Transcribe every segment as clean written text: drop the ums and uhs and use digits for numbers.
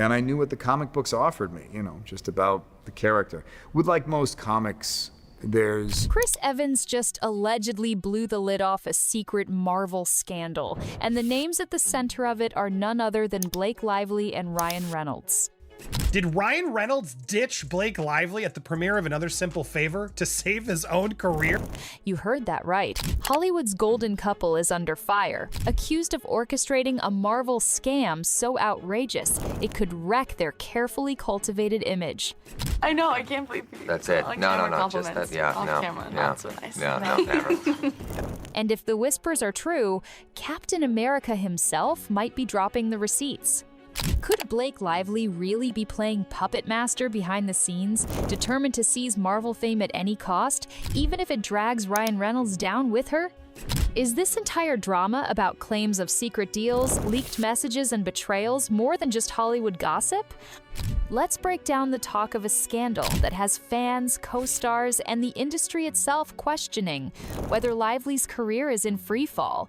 And I knew what the comic books offered me, just about the character. With like most comics, there's... Chris Evans just allegedly blew the lid off a secret Marvel scandal, and the names at the center of it are none other than Blake Lively and Ryan Reynolds. Did Ryan Reynolds ditch Blake Lively at the premiere of Another Simple Favor to save his own career? You heard that right. Hollywood's golden couple is under fire, accused of orchestrating a Marvel scam so outrageous it could wreck their carefully cultivated image. I know, I can't believe you. That's it. No, just that, yeah, Off no. camera, Yeah. not so nice. No, never. And if the whispers are true, Captain America himself might be dropping the receipts. Could Blake Lively really be playing puppet master behind the scenes, determined to seize Marvel fame at any cost, even if it drags Ryan Reynolds down with her? Is this entire drama about claims of secret deals, leaked messages, and betrayals more than just Hollywood gossip? Let's break down the talk of a scandal that has fans, co-stars, and the industry itself questioning whether Lively's career is in freefall,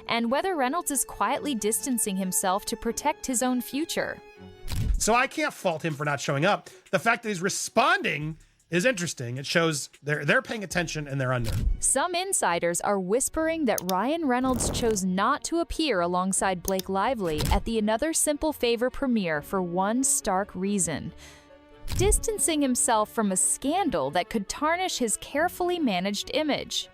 and whether Reynolds is quietly distancing himself to protect his own future. So I can't fault him for not showing up. The fact that he's responding is interesting. It shows they're paying attention and they're under. Some insiders are whispering that Ryan Reynolds chose not to appear alongside Blake Lively at the Another Simple Favor premiere for one stark reason: distancing himself from a scandal that could tarnish his carefully managed image.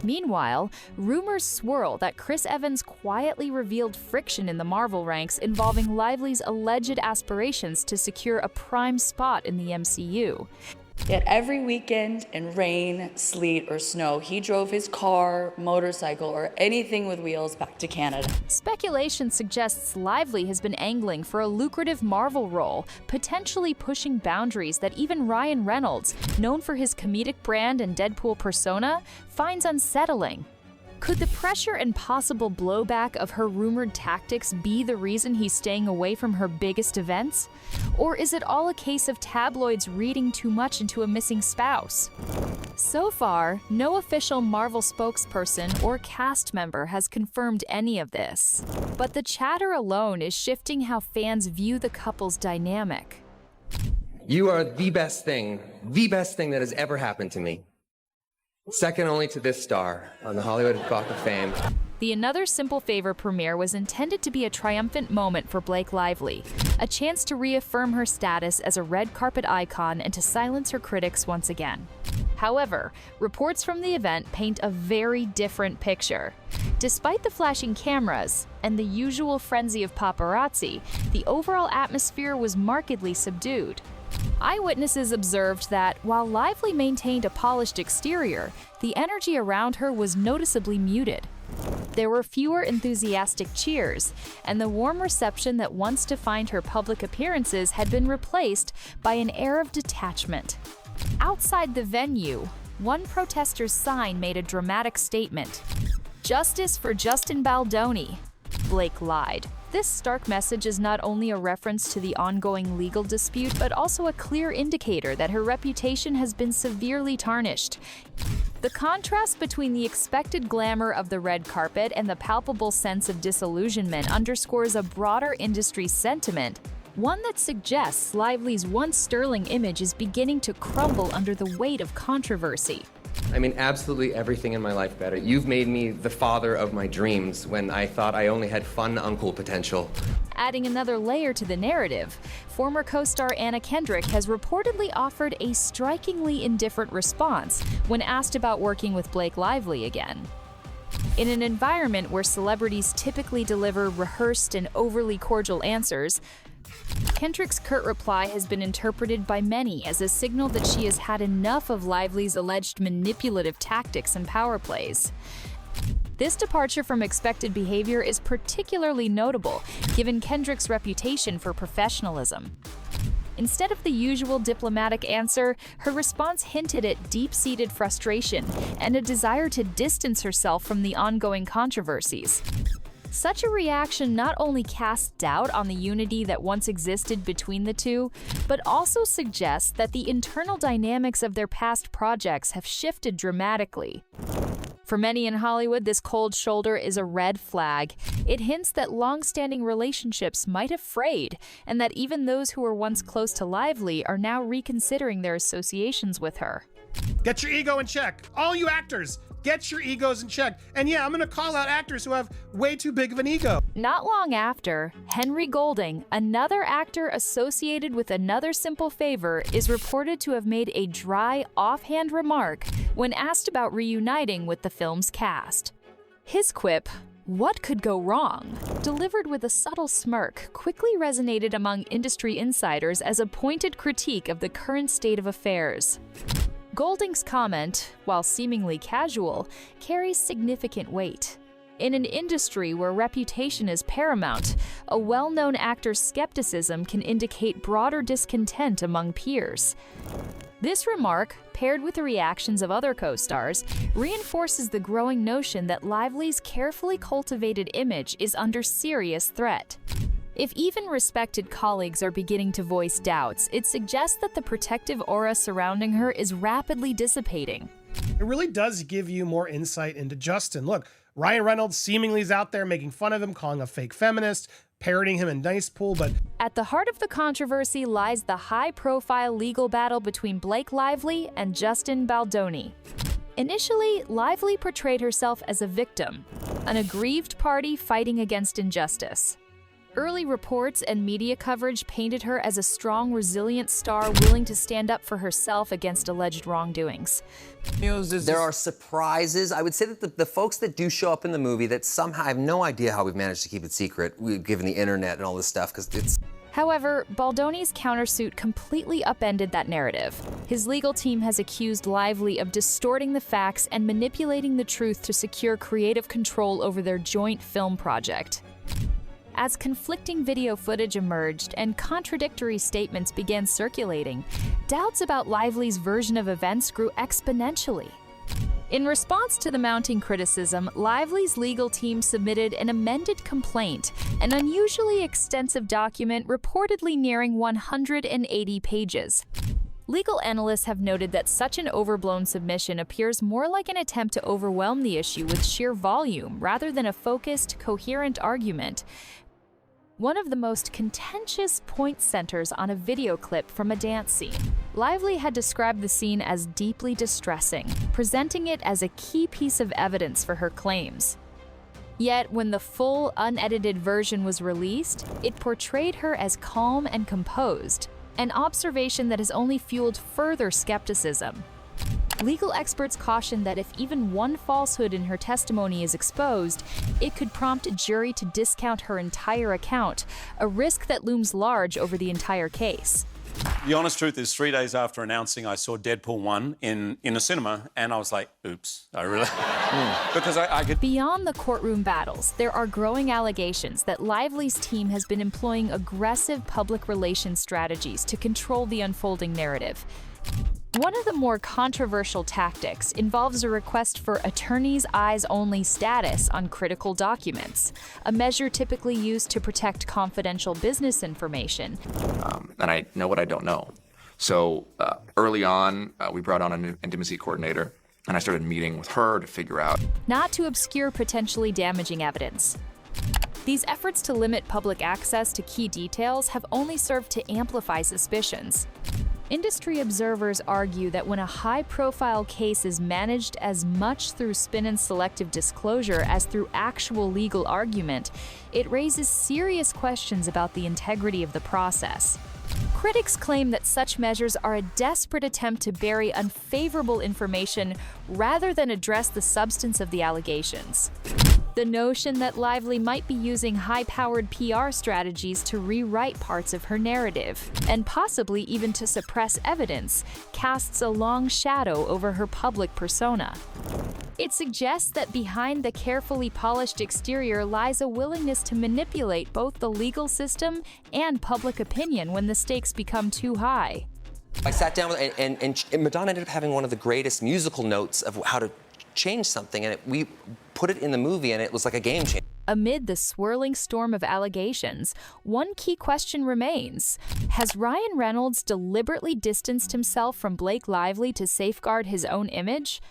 Meanwhile, rumors swirl that Chris Evans quietly revealed friction in the Marvel ranks involving Lively's alleged aspirations to secure a prime spot in the MCU. Yet every weekend in rain, sleet, or snow, he drove his car, motorcycle, or anything with wheels back to Canada. Speculation suggests Lively has been angling for a lucrative Marvel role, potentially pushing boundaries that even Ryan Reynolds, known for his comedic brand and Deadpool persona, finds unsettling. Could the pressure and possible blowback of her rumored tactics be the reason he's staying away from her biggest events? Or is it all a case of tabloids reading too much into a missing spouse? So far, no official Marvel spokesperson or cast member has confirmed any of this. But the chatter alone is shifting how fans view the couple's dynamic. You are the best thing that has ever happened to me. Second only to this star on the Hollywood Walk of Fame. The Another Simple Favor premiere was intended to be a triumphant moment for Blake Lively, a chance to reaffirm her status as a red carpet icon and to silence her critics once again. However, reports from the event paint a very different picture. Despite the flashing cameras and the usual frenzy of paparazzi, the overall atmosphere was markedly subdued. Eyewitnesses observed that, while Lively maintained a polished exterior, the energy around her was noticeably muted. There were fewer enthusiastic cheers, and the warm reception that once defined her public appearances had been replaced by an air of detachment. Outside the venue, one protester's sign made a dramatic statement: "Justice for Justin Baldoni." Blake lied. This stark message is not only a reference to the ongoing legal dispute, but also a clear indicator that her reputation has been severely tarnished. The contrast between the expected glamour of the red carpet and the palpable sense of disillusionment underscores a broader industry sentiment, one that suggests Lively's once sterling image is beginning to crumble under the weight of controversy. I mean, absolutely everything in my life better. You've made me the father of my dreams when I thought I only had fun uncle potential. Adding another layer to the narrative, former co-star Anna Kendrick has reportedly offered a strikingly indifferent response when asked about working with Blake Lively again. In an environment where celebrities typically deliver rehearsed and overly cordial answers, Kendrick's curt reply has been interpreted by many as a signal that she has had enough of Lively's alleged manipulative tactics and power plays. This departure from expected behavior is particularly notable, given Kendrick's reputation for professionalism. Instead of the usual diplomatic answer, her response hinted at deep-seated frustration and a desire to distance herself from the ongoing controversies. Such a reaction not only casts doubt on the unity that once existed between the two, but also suggests that the internal dynamics of their past projects have shifted dramatically. For many in Hollywood, this cold shoulder is a red flag. It hints that long-standing relationships might have frayed, and that even those who were once close to Lively are now reconsidering their associations with her. Get your ego in check. All you actors, get your egos in check. And yeah, I'm gonna call out actors who have way too big of an ego. Not long after, Henry Golding, another actor associated with Another Simple Favor, is reported to have made a dry, offhand remark when asked about reuniting with the film's cast. His quip, "What could go wrong?" delivered with a subtle smirk, quickly resonated among industry insiders as a pointed critique of the current state of affairs. Golding's comment, while seemingly casual, carries significant weight. In an industry where reputation is paramount, a well-known actor's skepticism can indicate broader discontent among peers. This remark, paired with the reactions of other co-stars, reinforces the growing notion that Lively's carefully cultivated image is under serious threat. If even respected colleagues are beginning to voice doubts, it suggests that the protective aura surrounding her is rapidly dissipating. It really does give you more insight into Justin. Look, Ryan Reynolds seemingly is out there making fun of him, calling him a fake feminist, parroting him in Nice Pool, but at the heart of the controversy lies the high-profile legal battle between Blake Lively and Justin Baldoni. Initially, Lively portrayed herself as a victim, an aggrieved party fighting against injustice. Early reports and media coverage painted her as a strong, resilient star willing to stand up for herself against alleged wrongdoings. There are surprises. I would say that the folks that do show up in the movie that somehow, I have no idea how we've managed to keep it secret, given the internet and all this stuff, because it's... However, Baldoni's countersuit completely upended that narrative. His legal team has accused Lively of distorting the facts and manipulating the truth to secure creative control over their joint film project. As conflicting video footage emerged and contradictory statements began circulating, doubts about Lively's version of events grew exponentially. In response to the mounting criticism, Lively's legal team submitted an amended complaint, an unusually extensive document reportedly nearing 180 pages. Legal analysts have noted that such an overblown submission appears more like an attempt to overwhelm the issue with sheer volume rather than a focused, coherent argument. One of the most contentious point centers on a video clip from a dance scene. Lively had described the scene as deeply distressing, presenting it as a key piece of evidence for her claims. Yet, when the full, unedited version was released, it portrayed her as calm and composed, an observation that has only fueled further skepticism. Legal experts caution that if even one falsehood in her testimony is exposed, it could prompt a jury to discount her entire account, a risk that looms large over the entire case. The honest truth is, 3 days after announcing I saw Deadpool 1 in a cinema, and I was like, oops, I really... Because I could... Beyond the courtroom battles, there are growing allegations that Lively's team has been employing aggressive public relations strategies to control the unfolding narrative. One of the more controversial tactics involves a request for attorney's eyes-only status on critical documents, a measure typically used to protect confidential business information. And I know what I don't know. So early on, we brought on an intimacy coordinator, and I started meeting with her to figure out. Not to obscure potentially damaging evidence. These efforts to limit public access to key details have only served to amplify suspicions. Industry observers argue that when a high-profile case is managed as much through spin and selective disclosure as through actual legal argument, it raises serious questions about the integrity of the process. Critics claim that such measures are a desperate attempt to bury unfavorable information rather than address the substance of the allegations. The notion that Lively might be using high-powered PR strategies to rewrite parts of her narrative, and possibly even to suppress evidence, casts a long shadow over her public persona. It suggests that behind the carefully polished exterior lies a willingness to manipulate both the legal system and public opinion when the stakes become too high. I sat down with, and Madonna ended up having one of the greatest musical notes of how to change something, and we put it in the movie, and it was like a game changer. Amid the swirling storm of allegations, one key question remains. Has Ryan Reynolds deliberately distanced himself from Blake Lively to safeguard his own image?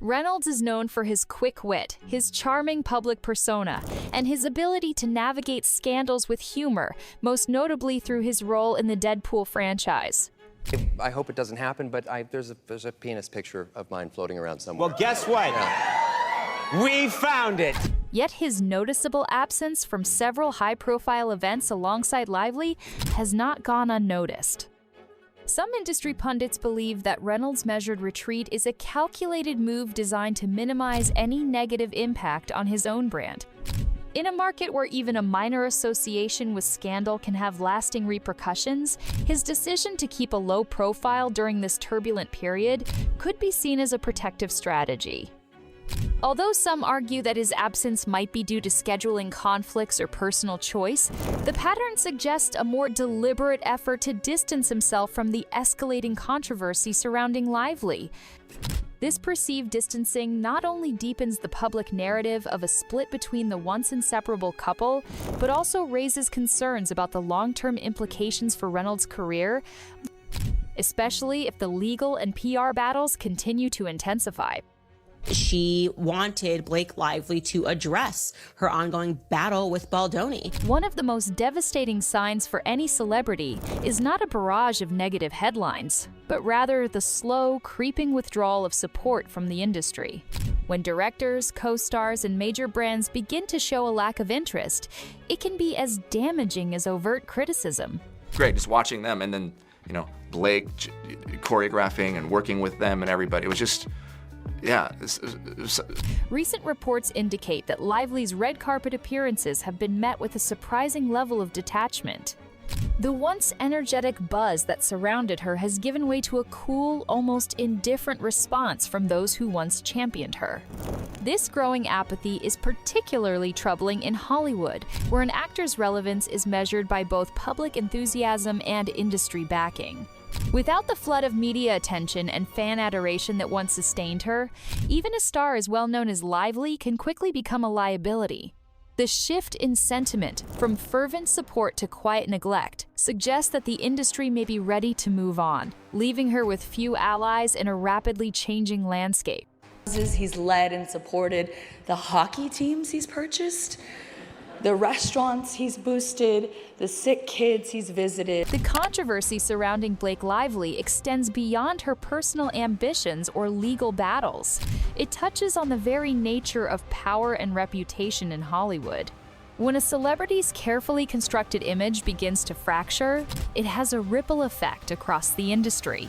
Reynolds is known for his quick wit, his charming public persona, and his ability to navigate scandals with humor, most notably through his role in the Deadpool franchise. I hope it doesn't happen, but there's a penis picture of mine floating around somewhere. Well, guess what? We found it. Yet his noticeable absence from several high-profile events alongside Lively has not gone unnoticed. Some industry pundits believe that Reynolds' measured retreat is a calculated move designed to minimize any negative impact on his own brand. In a market where even a minor association with scandal can have lasting repercussions, his decision to keep a low profile during this turbulent period could be seen as a protective strategy. Although some argue that his absence might be due to scheduling conflicts or personal choice, the pattern suggests a more deliberate effort to distance himself from the escalating controversy surrounding Lively. This perceived distancing not only deepens the public narrative of a split between the once inseparable couple, but also raises concerns about the long-term implications for Reynolds' career, especially if the legal and PR battles continue to intensify. She wanted Blake Lively to address her ongoing battle with Baldoni. One of the most devastating signs for any celebrity is not a barrage of negative headlines, but rather the slow, creeping withdrawal of support from the industry. When directors, co-stars, and major brands begin to show a lack of interest, it can be as damaging as overt criticism. Great, just watching them, and then, Blake choreographing and working with them and everybody. It was just, yeah. Recent reports indicate that Lively's red carpet appearances have been met with a surprising level of detachment. The once energetic buzz that surrounded her has given way to a cool, almost indifferent response from those who once championed her. This growing apathy is particularly troubling in Hollywood, where an actor's relevance is measured by both public enthusiasm and industry backing. Without the flood of media attention and fan adoration that once sustained her, even a star as well known as Lively can quickly become a liability. The shift in sentiment from fervent support to quiet neglect suggests that the industry may be ready to move on, leaving her with few allies in a rapidly changing landscape. He's led and supported the hockey teams he's purchased, the restaurants he's boosted, the sick kids he's visited. The controversy surrounding Blake Lively extends beyond her personal ambitions or legal battles. It touches on the very nature of power and reputation in Hollywood. When a celebrity's carefully constructed image begins to fracture, it has a ripple effect across the industry.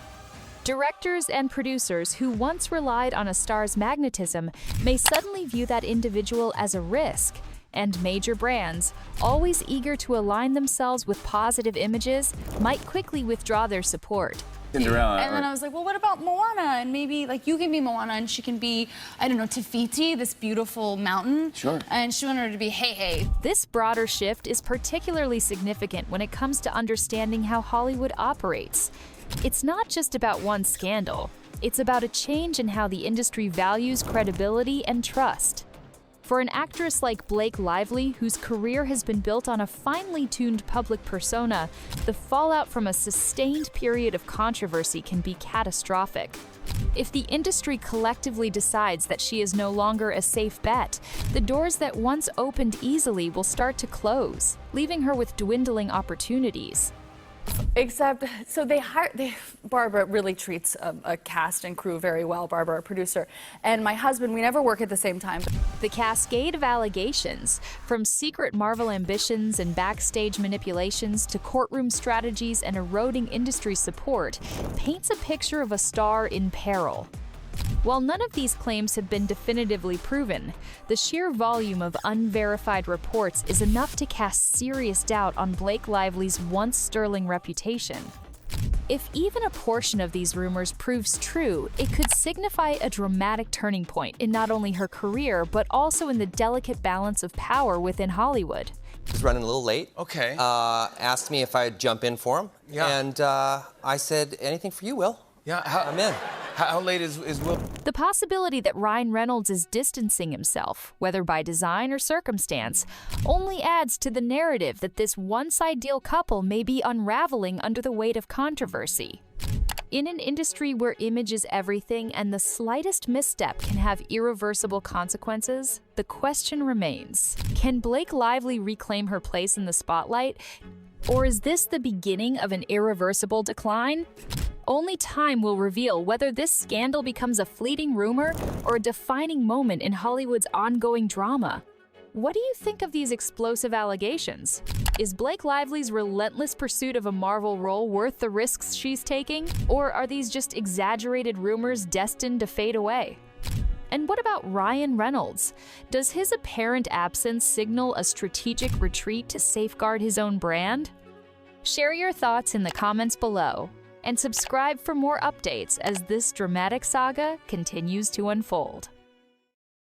Directors and producers who once relied on a star's magnetism may suddenly view that individual as a risk, and major brands, always eager to align themselves with positive images, might quickly withdraw their support. Cinderella. And then I was like, well, what about Moana? And maybe, you can be Moana, and she can be, I don't know, Tafiti, this beautiful mountain. Sure. And she wanted her to be Hey Hey. This broader shift is particularly significant when it comes to understanding how Hollywood operates. It's not just about one scandal. It's about a change in how the industry values credibility and trust. For an actress like Blake Lively, whose career has been built on a finely tuned public persona, the fallout from a sustained period of controversy can be catastrophic. If the industry collectively decides that she is no longer a safe bet, the doors that once opened easily will start to close, leaving her with dwindling opportunities. Except, so Barbara really treats a cast and crew very well, Barbara, our producer. And my husband, we never work at the same time. The cascade of allegations, from secret Marvel ambitions and backstage manipulations to courtroom strategies and eroding industry support, paints a picture of a star in peril. While none of these claims have been definitively proven, the sheer volume of unverified reports is enough to cast serious doubt on Blake Lively's once sterling reputation. If even a portion of these rumors proves true, it could signify a dramatic turning point in not only her career, but also in the delicate balance of power within Hollywood. He's running a little late. Okay. Asked me if I'd jump in for him. Yeah. And I said, anything for you, Will. Yeah, I'm in. How late is Will? The possibility that Ryan Reynolds is distancing himself, whether by design or circumstance, only adds to the narrative that this once ideal couple may be unraveling under the weight of controversy. In an industry where image is everything and the slightest misstep can have irreversible consequences, the question remains: can Blake Lively reclaim her place in the spotlight? Or is this the beginning of an irreversible decline? Only time will reveal whether this scandal becomes a fleeting rumor or a defining moment in Hollywood's ongoing drama. What do you think of these explosive allegations? Is Blake Lively's relentless pursuit of a Marvel role worth the risks she's taking? Or are these just exaggerated rumors destined to fade away? And what about Ryan Reynolds? Does his apparent absence signal a strategic retreat to safeguard his own brand? Share your thoughts in the comments below, and subscribe for more updates as this dramatic saga continues to unfold.